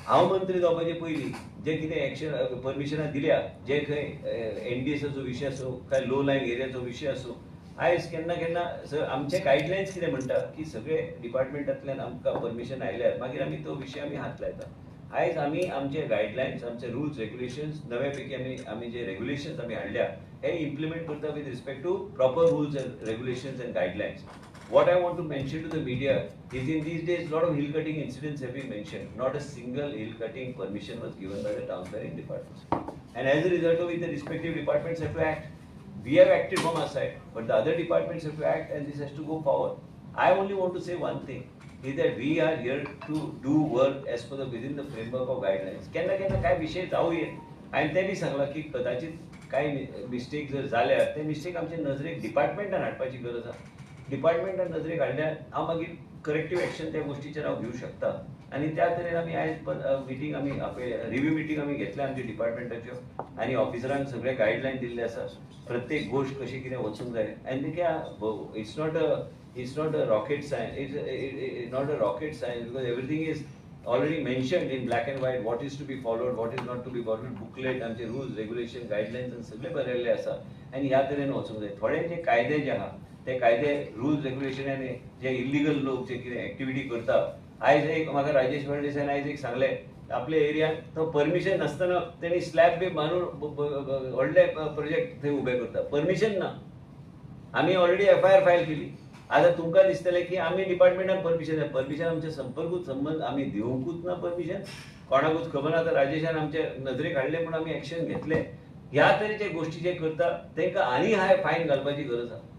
हांव मंत्री जावपाचे पयलीं जे कितें एक्शन परमिशनां दिल्या, जे खंय एनडीएसाचो विशय आसूं काय लो लायन एरियाचो विशय आसूं, आयज केन्ना केन्ना आमचे गायडलायन्स कितें म्हणटा की सगळे डिपार्टमेंटांतल्यान आमकां परमिशन आयल्यार मागीर आमी तो विशय आमी हात लायता. आयज आमी आमचे गायडलायन्स, आमचे रुल्स रेग्युलेशन्स नव्यापैकी आमी जे रेग्युलेशन्स आमी हाडल्या हे इम्प्लिमेंट करता with respect to proper rules and regulations and guidelines. What I want to mention to the media is in these days, a lot of hill cutting incidents have been mentioned. Not a single hill cutting permission was given by the town planning departments. And as a result of it, the respective departments have to act. We have acted from our side, but the other departments have to act and this has to go forward. I only want to say one thing, is that we are here to do work as per within the framework of guidelines. केन्ना केन्ना काय विषय जाऊ येत आणि ते बी सांगला की कदाचित काही मिस्टेक जर झाल्या ते मिस्टेक आमच्या नजरेक डिपार्टमेंटान हाडपाची गरज आसा. डिपार्टमेंटान नजरेक हाडल्यार हांव मागीर करेक्टिव्ह एक्शन त्या गोष्टीचेर हांव घेवं शकता. आनी त्या तरेन आमी आयज मिटींग आमी रिव्ह्यू मिटींग आमी घेतल्या आमच्या डिपार्टमेंटाच्यो आनी ऑफिसरांक सगळे गायडलायन दिल्ले आसा प्रत्येक गोष्ट कशी कितें वचूंक जाय. आनी ते it's not a rocket science, it's not a rocket science because everything is already mentioned in black and white what is to be followed, what is not to be followed. Booklet आमचे rules regulation guidelines सगळे बरयल्ले आसा आनी ह्या तरेन वचूंक जाय. थोडे जे कायदे जे आहा ते कायदे रुल्स रेग्युलेशन आनी जे इल्लिगल लोक जे कितें एक्टिविटी करता, आयज एक म्हाका राजेश फर्नांडिसान आयज एक सांगले आपल्या एरियान तो परमिशन नासतना तेणी स्लॅब बी बांदून व्हडले प्रोजेक्ट थंय उबे करता. परमिशन ना. आमी ऑलरेडी FIR फायल केली. आता तुमकां दिसतलें की आमी डिपार्टमेंटान परमिशन आमचे संबंध आमी दिवंकूच ना परमिशन, कोणाकूच खबर ना. राजेशान आमचे नजरेक हाडले म्हणून आमी एक्शन घेतले. ह्या तरेचे गोष्टी जे करता तांकां आनी हाय फायन घालपाची गरज आसा.